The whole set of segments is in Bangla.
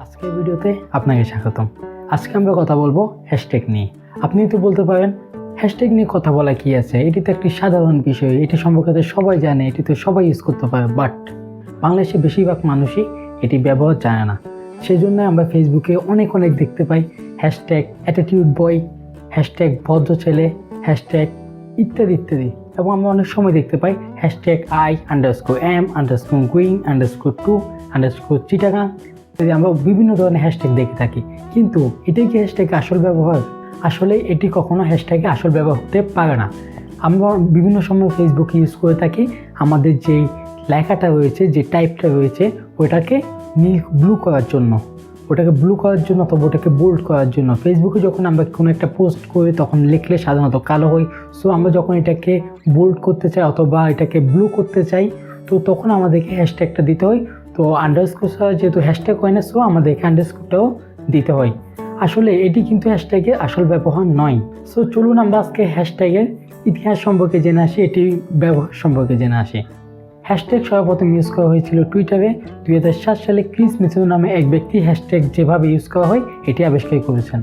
আজকের ভিডিওতে আপনাকে স্বাগতম। আজকে আমরা কথা বলবো হ্যাশট্যাগ নিয়ে। আপনি তো বলতে পারেন হ্যাশট্যাগ নিয়ে কথা বলা কি আছে, এটি তো একটি সাধারণ বিষয়, এটি সম্পর্কে তো সবাই জানে, এটি তো সবাই ইউজ করতে পারে। বাট বাংলাদেশে বেশিরভাগ মানুষই এটি ব্যবহার জানে না। সেই জন্য আমরা ফেসবুকে অনেক দেখতে পাই হ্যাশট্যাগ অ্যাটিটিউড বয়, হ্যাশট্যাগ ভদ্র ছেলে, হ্যাশট্যাগ ইত্যাদি। এবং আমরা অনেক সময় দেখতে পাই হ্যাশট্যাগ I_am_going_2_চিটাগাং। আমরা বিভিন্ন ধরনের হ্যাশট্যাগ দেখে থাকি, কিন্তু এটাই কি হ্যাশট্যাগ আসল ব্যবহার? আসলে এটি কখনো হ্যাশট্যাগে আসল ব্যবহার হতে পারে না। আমরা বিভিন্ন সময় ফেসবুক ইউজ করে থাকি আমাদের যেই লেখাটা রয়েছে, যে টাইপটা রয়েছে, ওটাকে ব্লু করার জন্য, অথবা ওটাকে বোল্ড করার জন্য। ফেসবুকে যখন আমরা কোনো একটা পোস্ট করি তখন লিখলে সাধারণত কালো হয়। সো আমরা যখন এটাকে বোল্ড করতে চাই অথবা এটাকে ব্লু করতে চাই, তো তখন আমাদেরকে হ্যাশট্যাগটা দিতে হয়। তো আন্ডারস্কোর ছাড়া যেহেতু হ্যাশট্যাগ হয় না, সো আমাদেরকে আন্ডারস্কোরটাও দিতে হয়। আসলে এটি কিন্তু হ্যাশট্যাগের আসল ব্যবহার নয়। সো চলুন আমরা আজকে হ্যাশট্যাগের ইতিহাস সম্পর্কে জেনে আসি, এটি ব্যবহার সম্পর্কে জেনে আসি। হ্যাশট্যাগ সর্বপ্রথম ইউজ করা হয়েছিল টুইটারে 2007 সালে ক্রিস মিচেল নামে এক ব্যক্তি হ্যাশট্যাগ যেভাবে ইউজ করা হয় এটি আবিষ্কার করেছেন।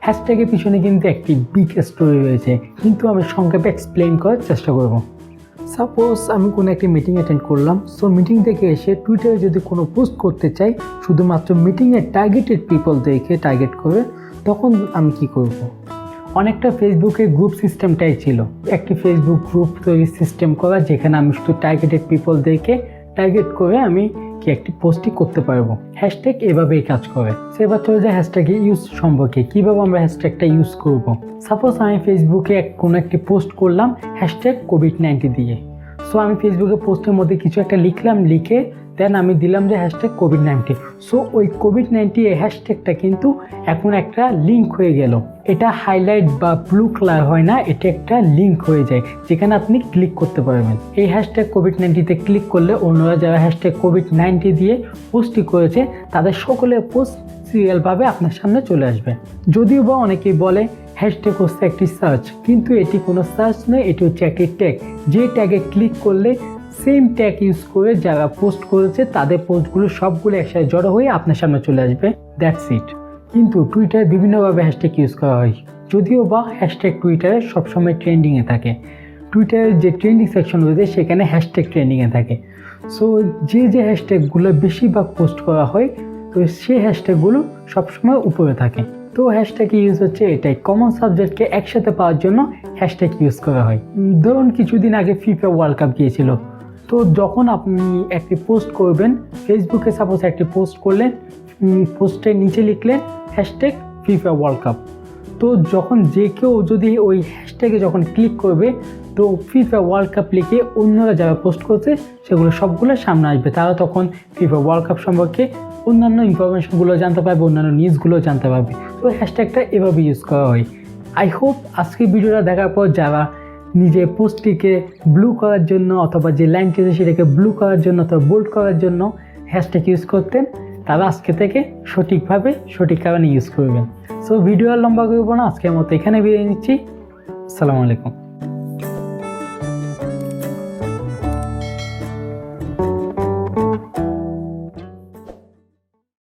হ্যাশট্যাগের পিছনে কিন্তু একটি বিগ স্টোরি রয়েছে, কিন্তু আমি সংক্ষেপে এক্সপ্লেইন করার চেষ্টা করব। সাপোজ আমি কোনো একটি মিটিং অ্যাটেন্ড করলাম। সো মিটিং থেকে এসে টুইটারে যদি কোনো পোস্ট করতে চাই শুধুমাত্র মিটিংয়ের টার্গেটেড পিপলদেরকে টার্গেট করে, তখন আমি কি করব? অনেকটা ফেসবুকের গ্রুপ সিস্টেমটাই ছিল, একটি ফেসবুক গ্রুপ তৈরি সিস্টেম করা, যেখানে আমি শুধু টার্গেটেড পিপলদেরকে টার্গেট করে আমি কি একটি পোস্টই করতে পারবো। হ্যাশট্যাগ এভাবেই কাজ করে। সেবার চলে যায় হ্যাশট্যাগের ইউজ সম্পর্কে, কীভাবে আমরা হ্যাশট্যাগটা ইউজ করব। সাপোজ আমি ফেসবুকে কোনো একটি পোস্ট করলাম হ্যাশট্যাগ কোভিড-19 দিয়ে। সো আমি ফেসবুকে পোস্টের মধ্যে কিছু একটা লিখলাম, লিখে দেন আমি দিলাম যে হ্যাশট্যাগ কোভিড-19। সো ওই কোভিড-19 এই হ্যাশট্যাগটা কিন্তু এখন একটা লিঙ্ক হয়ে গেল। এটা হাইলাইট বা ব্লু কালার হয় না, এটা একটা লিঙ্ক হয়ে যায় যেখানে আপনি ক্লিক করতে পারবেন। এই হ্যাশট্যাগ কোভিড-19তে ক্লিক করলে অন্যরা যারা হ্যাশট্যাগ কোভিড-19 দিয়ে পোস্টটি করেছে তাদের সকলের পোস্ট সিরিয়ালভাবে আপনার সামনে চলে আসবে। যদিও বা অনেকেই বলে হ্যাশট্যাগ হচ্ছে একটি সার্চ, কিন্তু এটি কোনো সার্চ নয়, এটি হচ্ছে একটি ট্যাগ। যে ট্যাগে ক্লিক করলে সেম ট্যাগ ইউজ করে যারা পোস্ট করেছে তাদের পোস্টগুলো সবগুলো একসাথে জড়ো হয়ে আপনার সামনে চলে আসবে। That's it. কিন্তু টুইটারে বিভিন্নভাবে হ্যাশট্যাগ ইউজ করা হয়, যদিও বা হ্যাশট্যাগ টুইটারে সবসময় ট্রেন্ডিংয়ে থাকে। টুইটারের যে ট্রেন্ডিং সেকশন রয়েছে সেখানে হ্যাশট্যাগ ট্রেন্ডিংয়ে থাকে। সো যে হ্যাশট্যাগুলো বেশিরভাগ পোস্ট করা হয়, তো সেই হ্যাশট্যাগুলো সবসময় উপরে থাকে। তো হ্যাশট্যাগ ইউজ হচ্ছে এটাই, কমন সাবজেক্টকে একসাথে পাওয়ার জন্য হ্যাশট্যাগ ইউজ করা হয়। ধরুন কিছুদিন আগে ফিফা ওয়ার্ল্ড কাপ গিয়েছিল। তো যখন আপনি একটি পোস্ট করবেন ফেসবুকে, সাপোজ একটি পোস্ট করলেন, পোস্টের নিচে লিখলেন হ্যাশট্যাগ ফিফা ওয়ার্ল্ড কাপ। তো যখন যে কেউ যদি ওই হ্যাশট্যাগে যখন ক্লিক করবে, তো ফিফা ওয়ার্ল্ড কাপ লিখে অন্যরা যারা পোস্ট করছে সেগুলো সবগুলো সামনে আসবে। তারা তখন ফিফা ওয়ার্ল্ড কাপ সম্পর্কে অন্যান্য ইনফরমেশনগুলো জানতে পারবে, অন্যান্য নিউজগুলো জানতে পারবে। তো হ্যাশট্যাগটা এভাবে ইউজ করা হয়। আই হোপ আজকের ভিডিওটা দেখার পর যারা নিজের পোস্টটিকে ব্লু করার জন্য অথবা যে লাইনটি আছে সেটাকে ব্লু করার জন্য অথবা বোল্ড করার জন্য হ্যাশট্যাগ ইউজ করতেন, তারা আজকে থেকে সঠিকভাবে সঠিক কারণে ইউজ করবেন। সো ভিডিও আর লম্বা করবো না, আজকের মতো এখানে বিদায় নিচ্ছি। আসসালামু আলাইকুম।